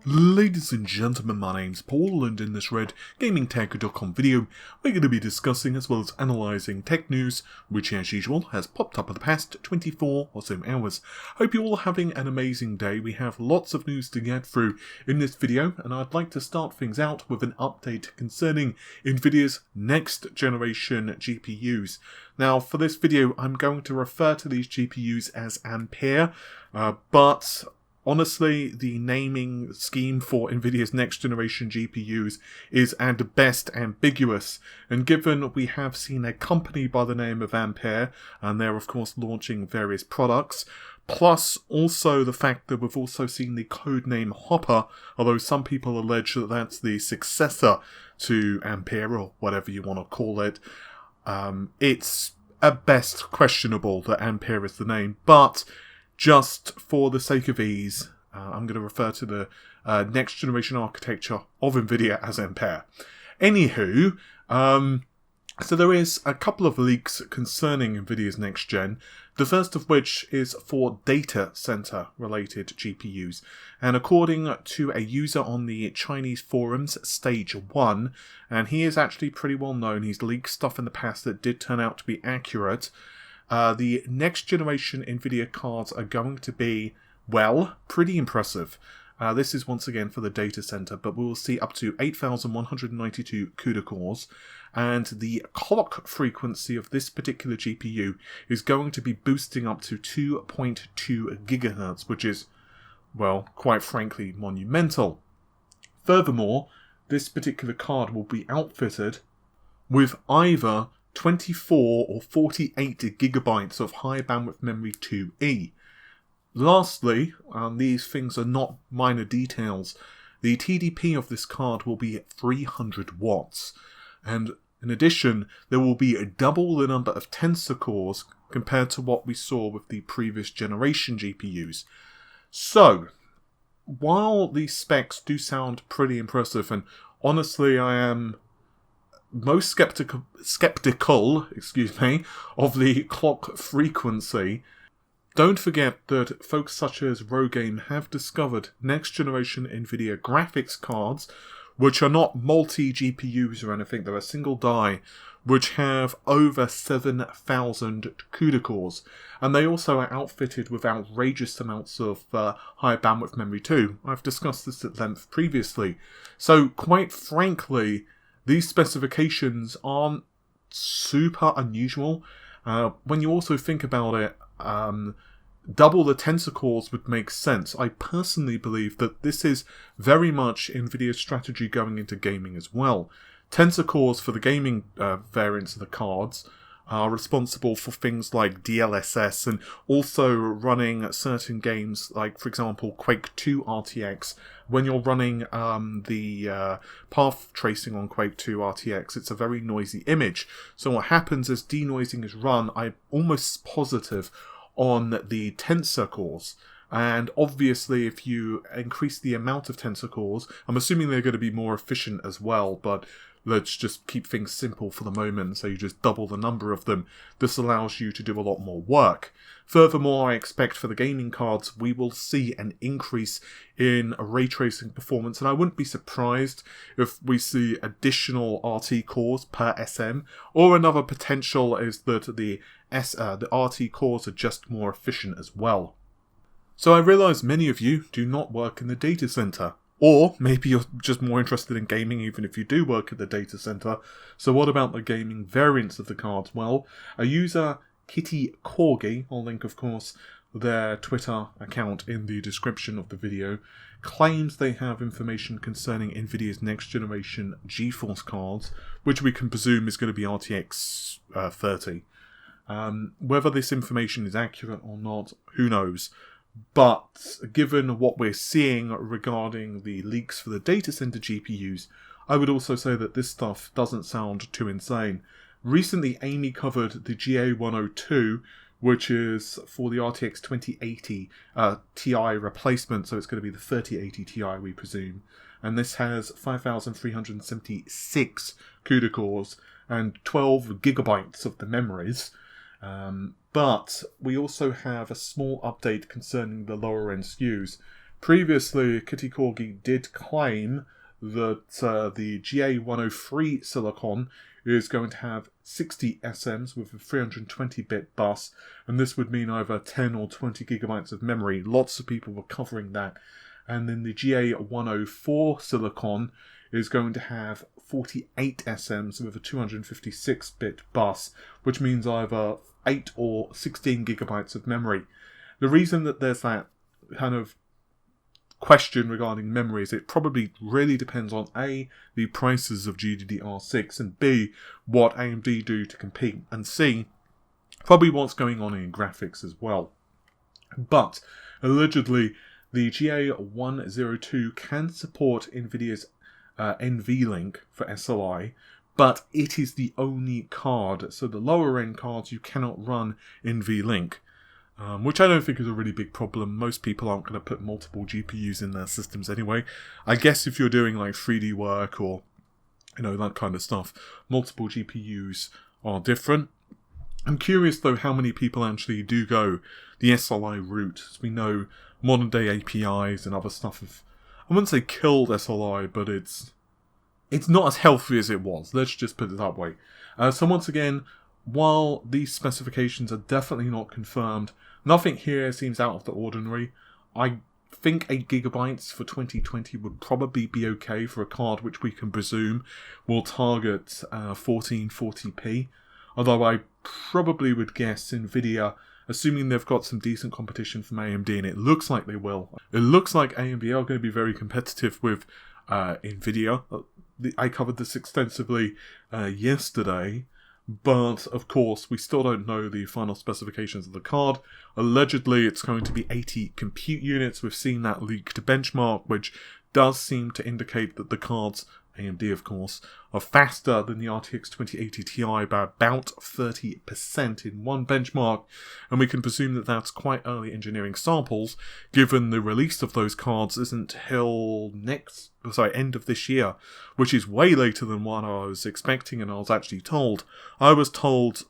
Ladies and gentlemen, my name's Paul, and in this Red GamingTech.com video, we're going to be discussing as well as analysing tech news, which as usual has popped up in the past 24 or so hours. Hope you're all having an amazing day. We have lots of news to get through in this video, and I'd like to start things out with an update concerning Nvidia's next generation GPUs. Now, for this video, I'm going to refer to these GPUs as Ampere, but honestly, the naming scheme for Nvidia's next generation GPUs is at best ambiguous, and given we have seen a company by the name of Ampere, and they're of course launching various products, plus also the fact that we've also seen the codename Hopper, although some people allege that that's the successor to Ampere, or whatever you want to call it, it's at best questionable that Ampere is the name, but just for the sake of ease, I'm going to refer to the next generation architecture of Nvidia as Ampere. Anywho, so there is a couple of leaks concerning Nvidia's next gen, the first of which is for data center related GPUs. And according to a user on the Chinese forums, Stage 1, and he is actually pretty well known, he's leaked stuff in the past that did turn out to be accurate. The next generation Nvidia cards are going to be, well, pretty impressive. This is once again for the data center, but we will see up to 8,192 CUDA cores, and the clock frequency of this particular GPU is going to be boosting up to 2.2 gigahertz, which is, well, quite frankly, monumental. Furthermore, this particular card will be outfitted with either 24 or 48 gigabytes of high bandwidth memory 2E. Lastly, these things are not minor details, the TDP of this card will be 300 watts, and in addition there will be double the number of tensor cores compared to what we saw with the previous generation GPUs. So, while these specs do sound pretty impressive, and honestly I am most skeptical, of the clock frequency, don't forget that folks such as Rogaine have discovered next generation Nvidia graphics cards, which are not multi-GPUs or anything, they're a single die, which have over 7,000 CUDA cores, and they also are outfitted with outrageous amounts of high bandwidth memory too. I've discussed this at length previously. So quite frankly, these specifications aren't super unusual. When you also think about it, double the tensor cores would make sense. I personally believe that this is very much Nvidia's strategy going into gaming as well. Tensor cores for the gaming variants of the cards are responsible for things like DLSS and also running certain games like, for example, Quake 2 RTX. When you're running the path tracing on Quake 2 RTX, it's a very noisy image. So what happens is denoising is run, I'm almost positive, on the tensor cores. And obviously if you increase the amount of tensor cores, I'm assuming they're going to be more efficient as well, but let's just keep things simple for the moment, so you just double the number of them. This allows you to do a lot more work. Furthermore, I expect for the gaming cards we will see an increase in ray tracing performance, and I wouldn't be surprised if we see additional RT cores per SM, or another potential is that the RT cores are just more efficient as well. So I realise many of you do not work in the data center. Or maybe you're just more interested in gaming even if you do work at the data center. So what about the gaming variants of the cards? Well, a user, Kitty Corgi, I'll link of course their Twitter account in the description of the video, claims they have information concerning Nvidia's next generation GeForce cards, which we can presume is going to be RTX 30. Whether this information is accurate or not, who knows? But given what we're seeing regarding the leaks for the data center GPUs, I would also say that this stuff doesn't sound too insane. Recently, Amy covered the GA102, which is for the RTX 2080 Ti replacement, so it's going to be the 3080 Ti, we presume. And this has 5,376 CUDA cores and 12 gigabytes of the memories. But we also have a small update concerning the lower end SKUs. Previously, Kitty Corgi did claim that the GA103 silicon is going to have 60 SMs with a 320-bit bus, and this would mean either 10 or 20 gigabytes of memory. Lots of people were covering that. And then the GA104 silicon is going to have 48 SMs with a 256-bit bus, which means either 8 or 16 gigabytes of memory. The reason that there's that kind of question regarding memory is it probably really depends on A, the prices of GDDR6, and B, what AMD do to compete, and C, probably what's going on in graphics as well. But allegedly, the GA102 can support Nvidia's NVLink for SLI, but it is the only card. So the lower end cards you cannot run NVLink, which I don't think is a really big problem. Most people aren't going to put multiple GPUs in their systems anyway. I guess if you're doing like 3D work or that kind of stuff, multiple GPUs are different. I'm curious though how many people actually do go the SLI route. As we know, modern day APIs and other stuff have, I wouldn't say killed SLI, but it's not as healthy as it was. Let's just put it that way. So once again, while these specifications are definitely not confirmed, nothing here seems out of the ordinary. I think 8 gigabytes for 2020 would probably be okay for a card which we can presume will target 1440p. Although I probably would guess Nvidia, assuming they've got some decent competition from AMD, and it looks like they will. It looks like AMD are going to be very competitive with Nvidia. I covered this extensively yesterday, but of course we still don't know the final specifications of the card. Allegedly it's going to be 80 compute units. We've seen that leaked benchmark, which does seem to indicate that the cards, AMD of course, are faster than the RTX 2080 Ti by about 30% in one benchmark, and we can presume that that's quite early engineering samples, given the release of those cards isn't till end of this year, which is way later than what I was expecting and I was actually told. I was told,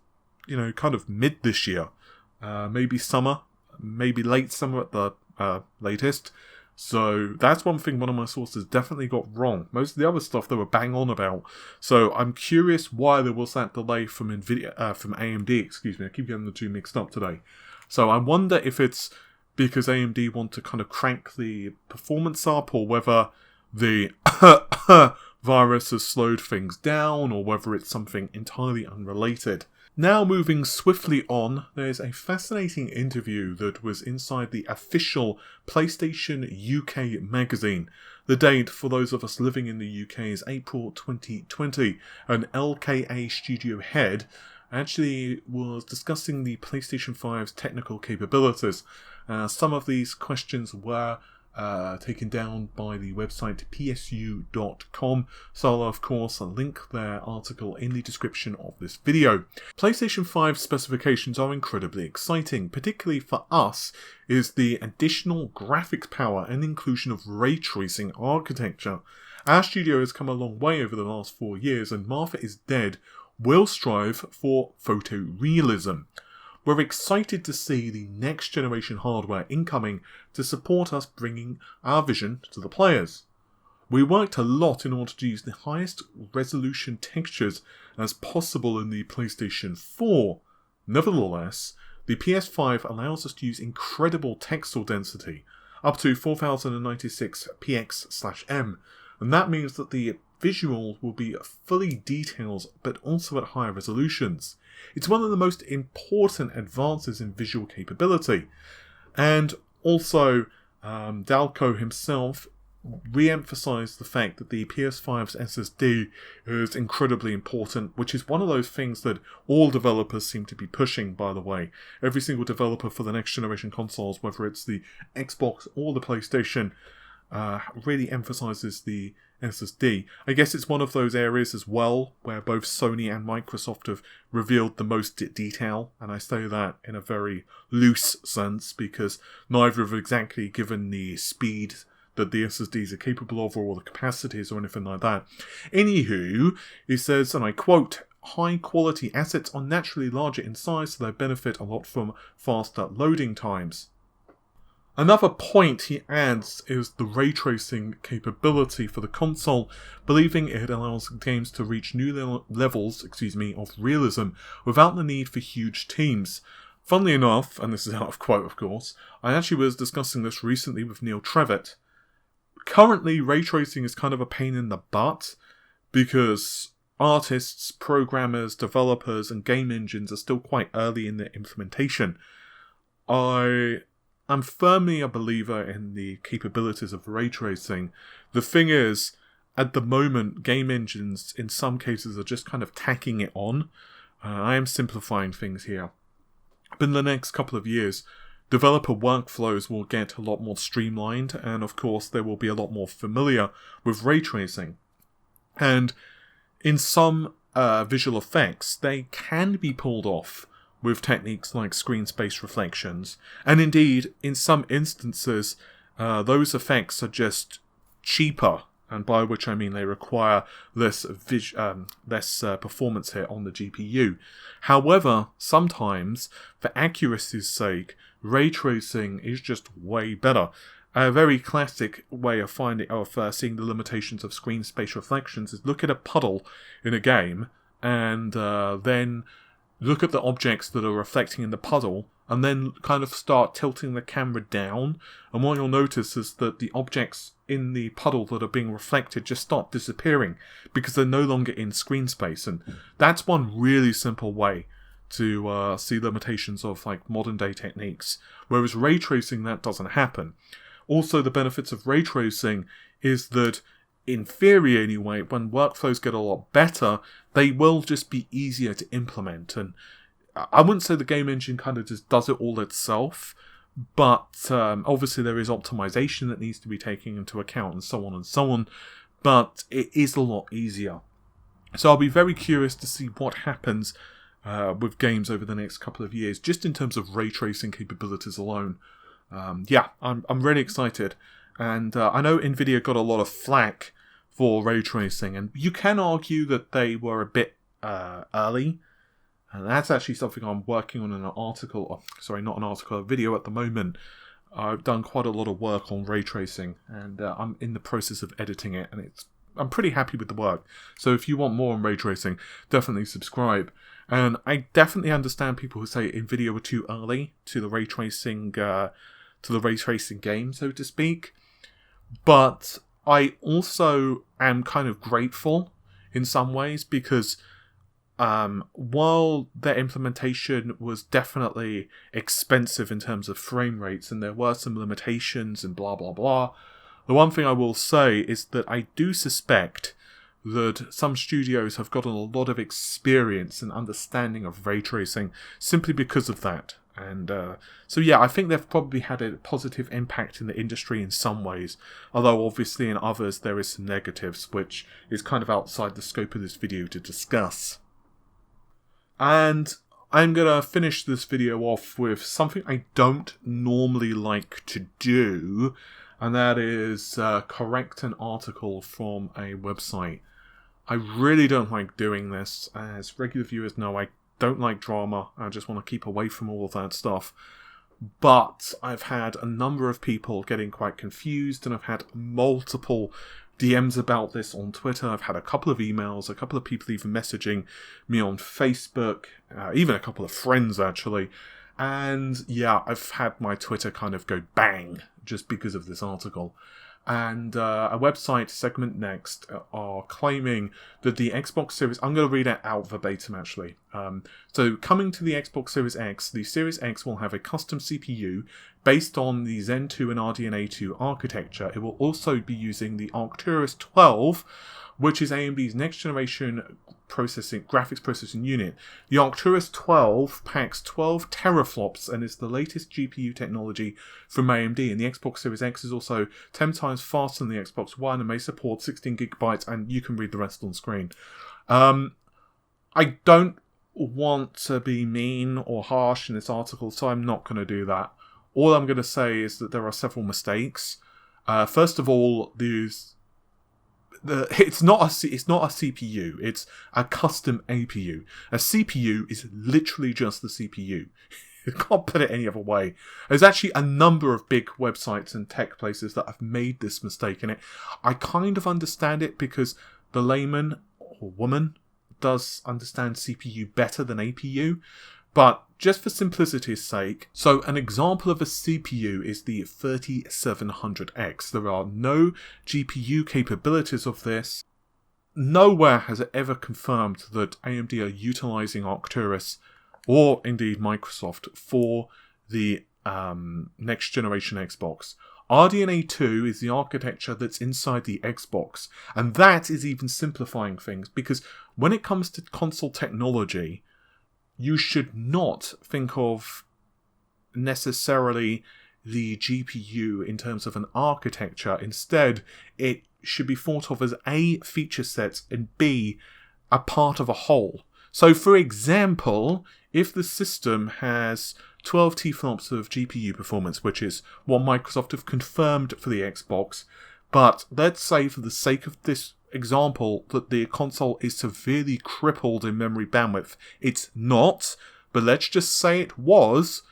kind of mid this year, maybe summer, maybe late summer at the latest. So that's one thing one of my sources definitely got wrong. Most of the other stuff they were bang on about. So I'm curious why there was that delay from from AMD, excuse me. I keep getting the two mixed up today. So I wonder if it's because AMD want to kind of crank the performance up, or whether the virus has slowed things down, or whether it's something entirely unrelated. Now moving swiftly on, there's a fascinating interview that was inside the official PlayStation UK magazine. The date for those of us living in the UK is April 2020. An LKA studio head actually was discussing the PlayStation 5's technical capabilities. Some of these questions were taken down by the website psu.com, so I'll of course link their article in the description of this video. PlayStation 5 specifications are incredibly exciting. Particularly for us is the additional graphics power and inclusion of ray tracing architecture. Our studio has come a long way over the last 4 years, and Martha is Dead will strive for photorealism. We're excited to see the next generation hardware incoming to support us bringing our vision to the players. We worked a lot in order to use the highest resolution textures as possible in the PlayStation 4. Nevertheless, the PS5 allows us to use incredible texel density, up to 4096 px/m, and that means that the visuals will be fully detailed but also at higher resolutions. It's one of the most important advances in visual capability. And also, Dalco himself re-emphasized the fact that the PS5's SSD is incredibly important, which is one of those things that all developers seem to be pushing, by the way. Every single developer for the next generation consoles, whether it's the Xbox or the PlayStation, really emphasizes the SSD. I guess it's one of those areas as well where both Sony and Microsoft have revealed the most detail, and I say that in a very loose sense because neither have exactly given the speed that the SSDs are capable of, or the capacities or anything like that. Anywho, he says, and I quote, "High quality assets are naturally larger in size, so they benefit a lot from faster loading times." Another point he adds is the ray tracing capability for the console, believing it allows games to reach new levels of realism without the need for huge teams. Funnily enough, and this is out of quote of course, I actually was discussing this recently with Neil Trevitt. Currently, ray tracing is kind of a pain in the butt because artists, programmers, developers, and game engines are still quite early in their implementation. I'm firmly a believer in the capabilities of ray tracing. The thing is, at the moment, game engines in some cases are just kind of tacking it on. I am simplifying things here. But in the next couple of years, developer workflows will get a lot more streamlined, and of course they will be a lot more familiar with ray tracing. And in some visual effects, they can be pulled off with techniques like screen space reflections. And indeed, in some instances, those effects are just cheaper, and by which I mean they require less performance hit on the GPU. However, sometimes, for accuracy's sake, ray tracing is just way better. A very classic way of seeing the limitations of screen space reflections is look at a puddle in a game, and then look at the objects that are reflecting in the puddle, and then kind of start tilting the camera down, and what you'll notice is that the objects in the puddle that are being reflected just start disappearing because they're no longer in screen space. And that's one really simple way to see limitations of like modern day techniques, whereas ray tracing, that doesn't happen. Also, the benefits of ray tracing is that, in theory anyway, when workflows get a lot better, they will just be easier to implement. And I wouldn't say the game engine kind of just does it all itself, but obviously there is optimization that needs to be taken into account and so on, but it is a lot easier. So I'll be very curious to see what happens with games over the next couple of years, just in terms of ray tracing capabilities alone. I'm really excited. And I know Nvidia got a lot of flack for ray tracing, and you can argue that they were a bit early, and that's actually something I'm working on in a video at the moment. I've done quite a lot of work on ray tracing, and I'm in the process of editing it, and I'm pretty happy with the work. So if you want more on ray tracing, definitely subscribe. And I definitely understand people who say Nvidia were too early to the ray tracing game, so to speak. But I also am kind of grateful in some ways because while their implementation was definitely expensive in terms of frame rates and there were some limitations and blah blah blah, the one thing I will say is that I do suspect that some studios have gotten a lot of experience and understanding of ray tracing simply because of that. And so yeah, I think they've probably had a positive impact in the industry in some ways, although obviously in others there is some negatives, which is kind of outside the scope of this video to discuss. And I'm going to finish this video off with something I don't normally like to do, and that is correct an article from a website. I really don't like doing this. As regular viewers know, I don't like drama. I just want to keep away from all of that stuff. But I've had a number of people getting quite confused, and I've had multiple DMs about this on Twitter. I've had a couple of emails, a couple of people even messaging me on Facebook, even a couple of friends actually. And yeah, I've had my Twitter kind of go bang just because of this article. And a website, Segment Next, are claiming that the Xbox Series... I'm going to read it out verbatim, actually. So, coming to the Xbox Series X, the Series X will have a custom CPU based on the Zen 2 and DNA2 architecture. It will also be using the Arcturus 12, which is AMD's next-generation graphics processing unit. The Arcturus 12 packs 12 teraflops and is the latest GPU technology from AMD, and the Xbox Series X is also 10 times faster than the Xbox One and may support 16 gigabytes, and you can read the rest on screen. I don't want to be mean or harsh in this article, so I'm not going to do that. All I'm going to say is that there are several mistakes. First of all, it's not a CPU, it's a custom APU. A CPU is literally just the CPU. You can't put it any other way. There's actually a number of big websites and tech places that have made this mistake in it. I kind of understand it because the layman or woman does understand CPU better than APU. But just for simplicity's sake, so an example of a CPU is the 3700X. There are no GPU capabilities of this. Nowhere has it ever confirmed that AMD are utilizing Arcturus, or indeed Microsoft, for the next generation Xbox. RDNA 2 is the architecture that's inside the Xbox, and that is even simplifying things, because when it comes to console technology, you should not think of necessarily the GPU in terms of an architecture. Instead, it should be thought of as A, feature sets, and B, a part of a whole. So, for example, if the system has 12 teraflops of GPU performance, which is what Microsoft have confirmed for the Xbox, but let's say for the sake of this example that the console is severely crippled in memory bandwidth. It's not, but let's just say it was,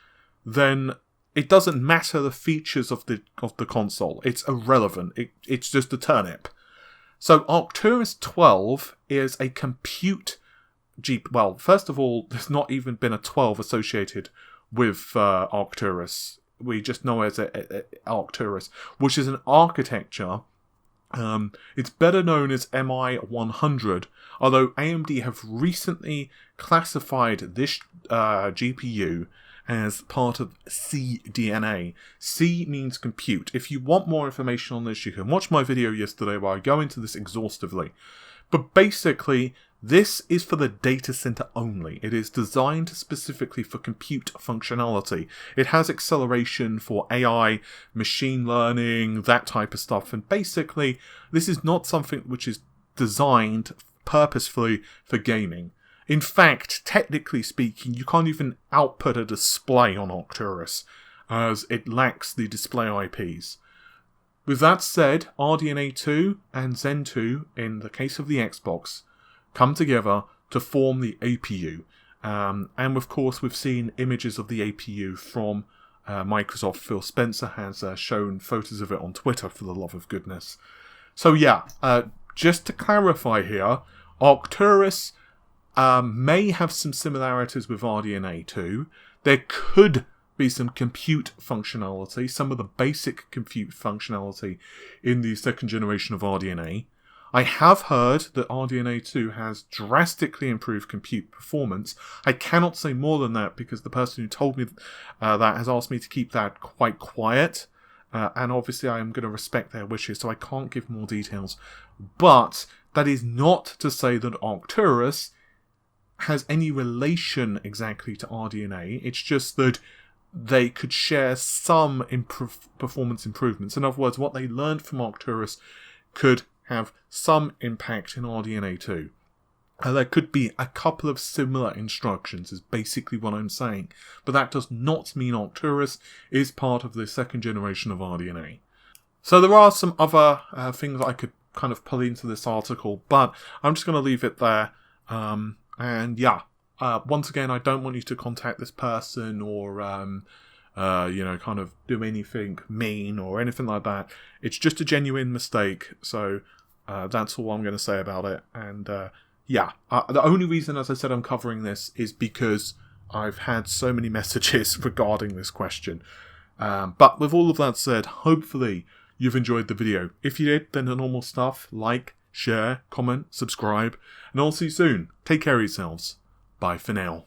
then it doesn't matter the features of the console. It's irrelevant. It's just a turnip. So Arcturus 12 is a compute well, first of all, there's not even been a 12 associated with Arcturus. We just know it as Arcturus, which is an architecture. It's better known as MI100, although AMD have recently classified this GPU as part of CDNA. C means compute. If you want more information on this, you can watch my video yesterday where I go into this exhaustively. But basically, this is for the data center only. It is designed specifically for compute functionality. It has acceleration for AI, machine learning, that type of stuff. And basically, this is not something which is designed purposefully for gaming. In fact, technically speaking, you can't even output a display on Arcturus, as it lacks the display IPs. With that said, RDNA 2 and Zen 2, in the case of the Xbox, come together to form the APU. And of course, we've seen images of the APU from Microsoft. Phil Spencer has shown photos of it on Twitter, for the love of goodness. So yeah, just to clarify here, Arcturus may have some similarities with RDNA 2. There could be some compute functionality, some of the basic compute functionality in the second generation of RDNA. I have heard that RDNA 2 has drastically improved compute performance. I cannot say more than that because the person who told me that has asked me to keep that quite quiet. And obviously I am going to respect their wishes, so I can't give more details. But that is not to say that Arcturus has any relation exactly to RDNA. It's just that they could share some performance improvements. In other words, what they learned from Arcturus could have some impact in RDNA 2. There could be a couple of similar instructions, is basically what I'm saying. But that does not mean Arcturus is part of the second generation of RDNA. So there are some other things that I could kind of pull into this article, but I'm just going to leave it there. And yeah, once again, I don't want you to contact this person or, kind of do anything mean or anything like that. It's just a genuine mistake. So that's all I'm going to say about it. And the only reason, as I said, I'm covering this is because I've had so many messages regarding this question. But with all of that said, hopefully you've enjoyed the video. If you did, then the normal stuff, like, share, comment, subscribe, and I'll see you soon. Take care of yourselves. Bye for now.